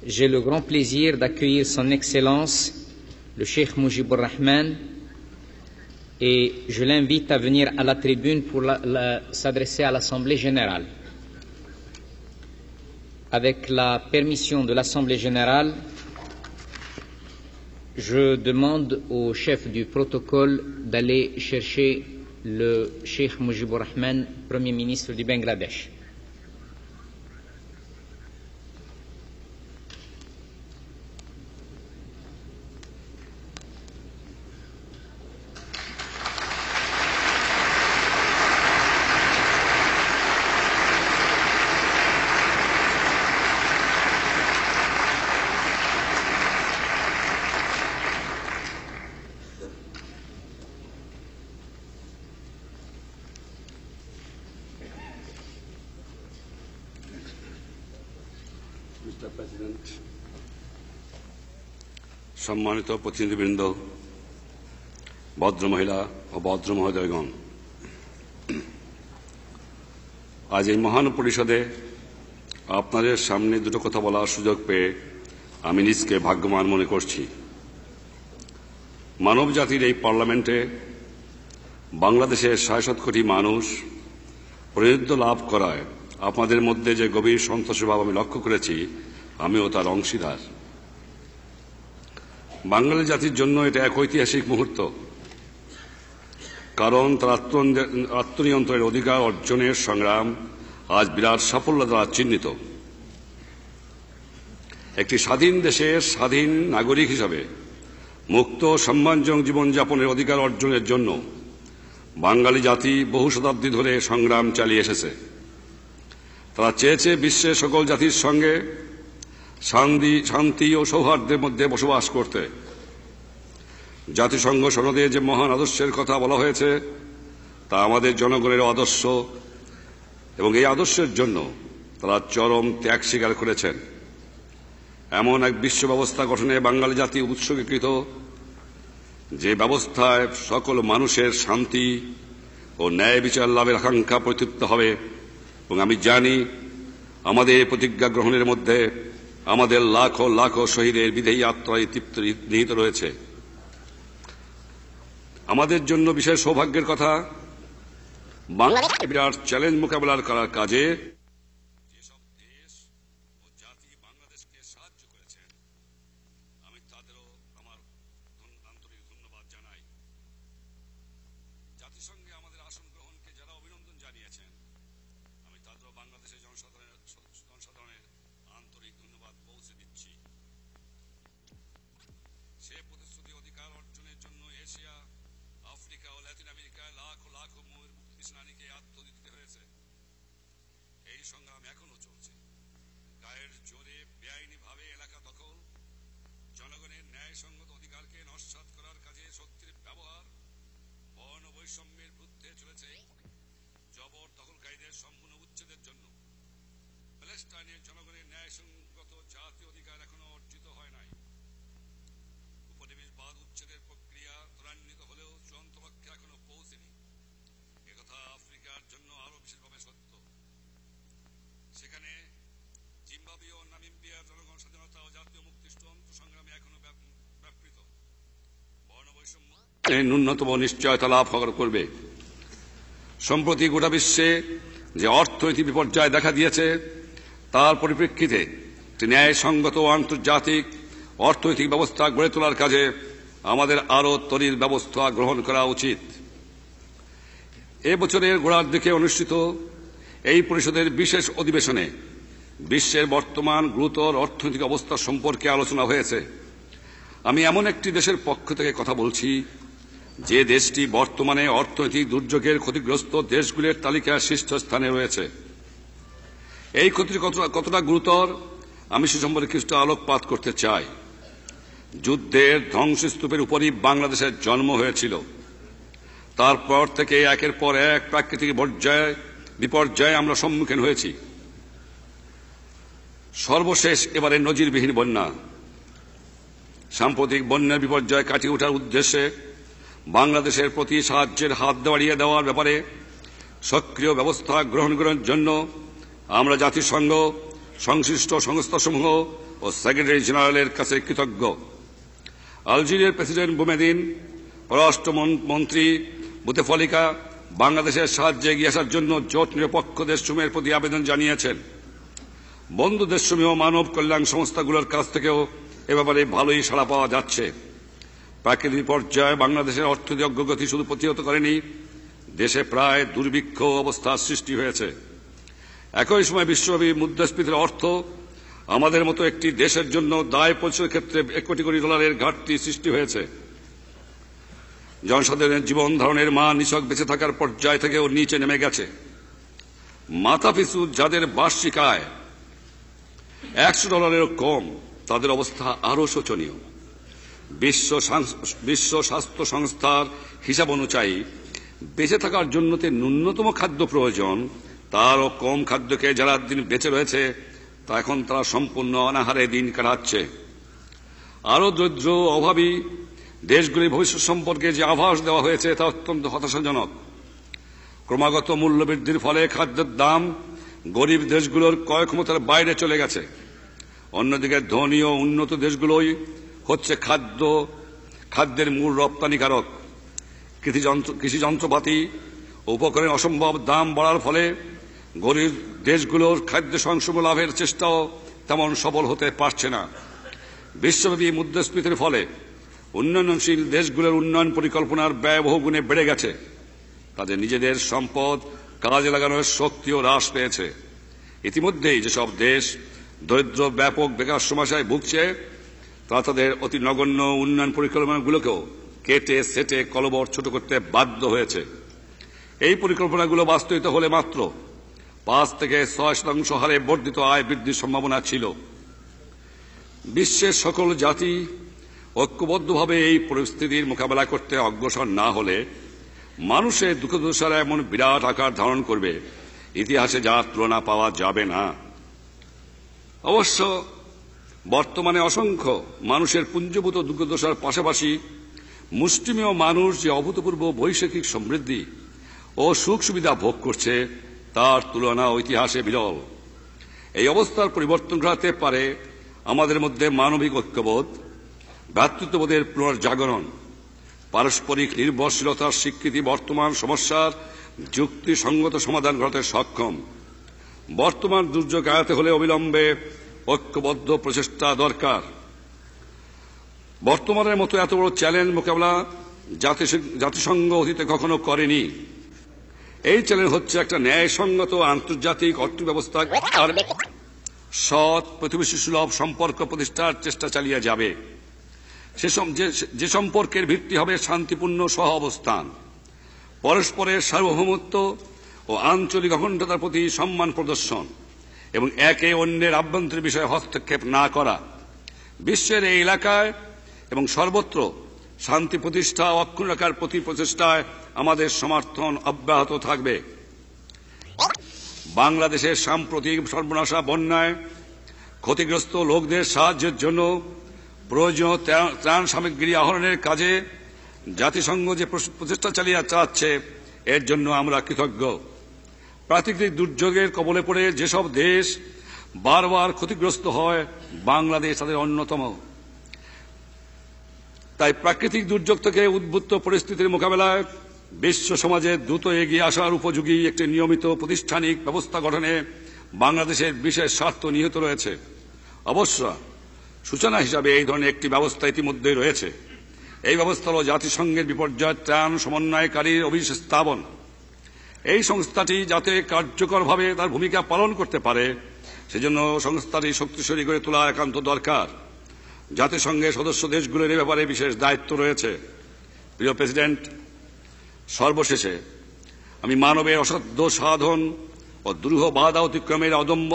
j'ai le grand plaisir d'accueillir Son Excellence, le Cheikh Mujibur Rahman, et je l'invite à venir à la tribune pour s'adresser à l'Assemblée générale. Avec la permission de l'Assemblée générale, je demande au chef du protocole d'aller chercher le Cheikh Mujibur Rahman, Premier ministre du Bangladesh. সম্মানিত প্রতিনিধিবৃন্দ, ভদ্র মহিলা ও ভদ্র মহোদয়গণ, আজ এই মহান পরিষদে আপনাদের সামনে দুটো কথা বলার সুযোগ পেয়ে আমি নিজকে ভাগ্যবান মনে করছি। মানব জাতির এই পার্লামেন্টে বাংলাদেশের ৬৭ কোটি মানুষ প্রতিনিধিত্ব লাভ করায় আপনাদের মধ্যে যে গভীর সন্তোষভাব আমি লক্ষ্য করেছি, আমিও তার অংশীদার। বাঙালি জাতির জন্য এটা এক ঐতিহাসিক মুহূর্ত, কারণ তার আত্মনিয়ন্ত্রণের অধিকার অর্জনের সংগ্রাম আজ বিরাট সাফল্য দ্বারা চিহ্নিত। একটি স্বাধীন দেশের স্বাধীন নাগরিক হিসাবে মুক্ত সম্মানজনক জীবনযাপনের অধিকার অর্জনের জন্য বাঙালি জাতি বহু শতাব্দী ধরে সংগ্রাম চালিয়ে এসেছে। তারা চেয়েছে বিশ্বের সকল জাতির সঙ্গে শান্তি ও সৌহার্দ্যের মধ্যে বসবাস করতে। জাতিসংঘ সনদে যে মহান আদর্শের কথা বলা হয়েছে তা আমাদের জনগণের আদর্শ, এবং এই আদর্শের জন্য তারা চরম ত্যাগ স্বীকার করেছেন। এমন এক বিশ্ব ব্যবস্থা গঠনে বাঙালি জাতি উৎসর্গীকৃত, যে ব্যবস্থায় সকল মানুষের শান্তি ও ন্যায় বিচার লাভের আকাঙ্ক্ষা প্রতিতৃপ্ত হবে। এবং আমি জানি আমাদের প্রতিজ্ঞা গ্রহণের মধ্যে আমাদের লাখো লাখো শহীদের বিদেহী আত্মায় তৃপ্ত নিহিত রয়েছে। আমাদের জন্য বিশেষ সৌভাগ্যের কথা, বাংলাদেশ বিরাট চ্যালেঞ্জ মোকাবেলা করার কাজে যেসব দেশ ও জাতি বাংলাদেশকে সাহায্য করেছেন, আমি তাদেরও আমার আন্তরিক ধন্যবাদ জানাই। জাতিসংঘে আমাদের আসন গ্রহণকে যারা অভিনন্দন জানিয়েছেন, আমি তাদেরও বাংলাদেশের জনসাধারণের আন্তরিক ধন্যবাদ পৌঁছে দিচ্ছি। সে প্রতিশ্রুতি অধিকার অর্জনের জন্য এশিয়া, আফ্রিকা ও ল্যাটিন আমেরিকায় লাখো লাখো মুক্তি সেনানীকে আত্মহত্যা দিতে হয়েছে। এই সংগ্রাম এখনো চলছে। গায়ের জোরে বেআইনিভাবে এলাকা দখল, জনগণের ন্যায়সঙ্গত অধিকারকে নস্যাৎ করার কাজে শক্তির ব্যবহার, বর্ণ বৈষম্যের বিরুদ্ধে চলেছে জবর দখলকারীদের সম্পূর্ণ উচ্ছেদের জন্য প্যালেস্টাইনের জনগণের ন্যায়সঙ্গত জাতীয় অধিকার এখনো অর্জিত হয় নাই। উপনিবেশবাদ উচ্ছেদের প্রক্রিয়া ত্বরান্বিত হলেও চূড়ান্ত লক্ষ্যে এখনো পৌঁছেনি। একথা আফ্রিকার জন্য আরো বিশেষভাবে সত্য। সেখানে জিম্বাবুয়ে ও নামিবিয়ার জনগণ স্বাধীনতা ও জাতীয় মুক্তির চূড়ান্ত সংগ্রামে এখনো ব্যাপৃত। বর্ণবৈষম্য ন্যূনতম নিশ্চয়তা লাভ করবে। সম্প্রতি গোটা বিশ্বে যে অর্থনৈতিক বিপর্যয় দেখা দিয়েছে, তার পরিপ্রেক্ষিতে ন্যায়সঙ্গত ও আন্তর্জাতিক অর্থনৈতিক ব্যবস্থা গড়ে তোলার কাজে আমাদের আরও তরির ব্যবস্থা গ্রহণ করা উচিত। এ বছরের গোড়ার দিকে অনুষ্ঠিত এই পরিষদের বিশেষ অধিবেশনে বিশ্বের বর্তমান গুরুতর অর্থনৈতিক অবস্থা সম্পর্কে আলোচনা হয়েছে। আমি এমন একটি দেশের পক্ষ থেকে কথা বলছি, যে দেশটি বর্তমানে অর্থনৈতিক দুর্যোগের ক্ষতিগ্রস্ত দেশগুলির তালিকায় শীর্ষস্থানে রয়েছে। এই ক্ষতি কতটা গুরুতর আমি সে সম্পর্কে কিছুটা আলোকপাত করতে চাই। যুদ্ধের ধ্বংসস্তূপের উপরই বাংলাদেশের জন্ম হয়েছিল। তারপর থেকে একের পর এক প্রাকৃতিক বিপর্যয়ে আমরা সম্মুখীন হয়েছি। সর্বশেষ এবারে নজিরবিহীন বন্যা। সাম্প্রতিক বন্যার বিপর্যয় কাটিয়ে ওঠার উদ্দেশ্যে বাংলাদেশের প্রতি সাহায্যের হাত বাড়িয়ে দেওয়ার ব্যাপারে সক্রিয় ব্যবস্থা গ্রহণ করার জন্য আমরা জাতিসংঘ, সংশ্লিষ্ট সংস্থাসমূহ ও সেক্রেটারি জেনারেলের কাছে কৃতজ্ঞ। আলজেরিয়ার প্রেসিডেন্ট বুমেদিন, পররাষ্ট্রমন্ত্রী বুতেফলিকা বাংলাদেশের সাহায্যে এগিয়ে আসার জন্য জোট নিরপেক্ষ দেশসমূহের প্রতি আবেদন জানিয়েছেন। বন্ধু দেশসমূহ মানব কল্যাণ সংস্থাগুলোর কাছ থেকেও এ ব্যাপারে ভালোই সাড়া পাওয়া যাচ্ছে। প্রাকৃতিক পর্যায়ে বাংলাদেশের অর্থনৈতিক অগ্রগতি শুধু প্রতিহত করেনি, দেশে প্রায় দুর্ভিক্ষ অবস্থার সৃষ্টি হয়েছে। একই সময় বিশ্বব্যাপী মুদ্রাস্ফীতির অর্থ আমাদের মতো একটি দেশের জন্য দায় পরিশোধের ক্ষেত্রে $1 কোটি ঘাটতি সৃষ্টি হয়েছে। জনসাধারণের জীবন ধারণের মান নিছক বেঁচে থাকার পর্যায় থেকেও নিচে নেমে গেছে। মাথাপিছু যাদের বার্ষিক আয় $100 কম, তাদের অবস্থা আরও শোচনীয়। বিশ্ব স্বাস্থ্য সংস্থার হিসাব অনুযায়ী বেঁচে থাকার জন্য ন্যূনতম খাদ্য প্রয়োজন, তারও কম খাদ্যকে যারা দিন বেঁচে রয়েছে তা এখন তারা সম্পূর্ণ অনাহারে দিন কাটাচ্ছে। আরও দরিদ্র অভাবী দেশগুলির ভবিষ্যৎ সম্পর্কে যে আভাস দেওয়া হয়েছে তা অত্যন্ত হতাশাজনক। ক্রমাগত মূল্যবৃদ্ধির ফলে খাদ্যের দাম গরিব দেশগুলোর ক্রয় ক্ষমতার বাইরে চলে গেছে। অন্যদিকে ধনী ও উন্নত দেশগুলোই হচ্ছে খাদ্যের মূল রপ্তানিকারক। কৃষি যন্ত্রপাতি ও উপকরণের অসম্ভব দাম বাড়ার ফলে গরিব দেশগুলোর খাদ্য স্বয়ংসম্পূর্ণ লাভের চেষ্টাও তেমন সফল হতে পারছে না। বিশ্বব্যাপী মুদ্রাস্ফীতির ফলে উন্নয়নশীল দেশগুলোর উন্নয়ন পরিকল্পনার ব্যয় বহুগুণে বেড়ে গেছে। তাদের নিজেদের সম্পদ কাজে লাগানোর শক্তিও হ্রাস পেয়েছে। ইতিমধ্যেই যেসব দেশ দরিদ্র ব্যাপক বেকার সমস্যায় ভুগছে তারা তাদের অতি নগণ্য উন্নয়ন পরিকল্পনাগুলোকেও কেটে সেটে কলবর ছোট করতে বাধ্য হয়েছে। এই পরিকল্পনাগুলো বাস্তবায়িত হলে মাত্র 5 থেকে 6% হারে বর্ধিত আয় বৃদ্ধির সম্ভাবনা ছিল। বিশ্বের সকল জাতি ঐক্যবদ্ধভাবে এই পরিস্থিতির মোকাবেলা করতে অগ্রসর না হলে মানুষের দুঃখদশারা এমন বিরাট আকার ধারণ করবে, ইতিহাসে যার তুলনা পাওয়া যাবে না। অবশ্য বর্তমানে অসংখ্য মানুষের পুঞ্জীভূত দুর্দশার পাশাপাশি মুষ্টিমেয় মানুষ যে অভূতপূর্ব বৈশ্বিক সমৃদ্ধি ও সুখ সুবিধা ভোগ করছে তার তুলনা ইতিহাসে বিরল। এই অবস্থার পরিবর্তন ঘটাতে পারে আমাদের মধ্যে মানবিক ঐক্যবোধ, ভ্রাতৃত্ববোধের পুনর্জাগরণ, পারস্পরিক নির্ভরশীলতার স্বীকৃতি বর্তমান সমস্যার যুক্তিসঙ্গত সমাধান ঘটাতে সক্ষম। বর্তমান দুর্যোগ এড়াতে হলে অবিলম্বে ঐক্যবদ্ধ প্রচেষ্টা দরকার। বর্তমানের মতো এত বড় চ্যালেঞ্জ মোকাবেলা জাতিসংঘ অতীতে কখনো করেনি। এই চ্যালেঞ্জ হচ্ছে একটা ন্যায়সঙ্গত আন্তর্জাতিক অর্থব্যবস্থা আর সৎ প্রতিবেশী সুলভ সম্পর্ক প্রতিষ্ঠার চেষ্টা চালিয়ে যাবে। যে সম্পর্কের ভিত্তি হবে শান্তিপূর্ণ সহ অবস্থান, পরস্পরের সার্বভৌমত্ব ও আঞ্চলিক অখণ্ডতার প্রতি সম্মান প্রদর্শন এবং একে অন্যের আভ্যন্তরীণ বিষয়ে হস্তক্ষেপ না করা। বিশ্বের এই এলাকায় এবং সর্বত্র শান্তি প্রতিষ্ঠা ও অক্ষুণ্ণ রাখার প্রতি প্রচেষ্টায় আমাদের সমর্থন অব্যাহত থাকবে। বাংলাদেশের সাম্প্রতিক সর্বনাশা বন্যায় ক্ষতিগ্রস্ত লোকদের সাহায্যের জন্য প্রয়োজনীয় ত্রাণ সামগ্রী আহরণের কাজে জাতিসংঘ যে প্রচেষ্টা চালিয়ে যাচ্ছে এর জন্য আমরা কৃতজ্ঞ। প্রাকৃতিক দুর্যোগের কবলে পড়ে যেসব দেশ বারবার ক্ষতিগ্রস্ত হয়, বাংলাদেশ তাদের অন্যতম। তাই প্রাকৃতিক দুর্যোগ থেকে উদ্ভূত পরিস্থিতির মোকাবেলায় বিশ্ব সমাজে দ্রুত এগিয়ে আসার উপযোগী একটি নিয়মিত প্রাতিষ্ঠানিক ব্যবস্থা গঠনে বাংলাদেশের বিশেষ স্বার্থ নিহিত রয়েছে। অবশ্য সূচনা হিসাবে এই ধরনের একটি ব্যবস্থা ইতিমধ্যেই রয়েছে। এই ব্যবস্থা হল জাতিসংঘের বিপর্যয় ত্রাণ সমন্বয়কারীর অভিশেষ স্থাপন। এই সংস্থাটি যাতে কার্যকরভাবে তার ভূমিকা পালন করতে পারে সেজন্য সংস্থাটি শক্তিশালী করে তোলা একান্ত দরকার। জাতিসংঘের সদস্য দেশগুলোর এ ব্যাপারে বিশেষ দায়িত্ব রয়েছে। প্রিয় প্রেসিডেন্ট, সর্বশেষে আমি মানবের অসাধ্য সাধন ও দুরূহ বাধা অতিক্রমের অদম্য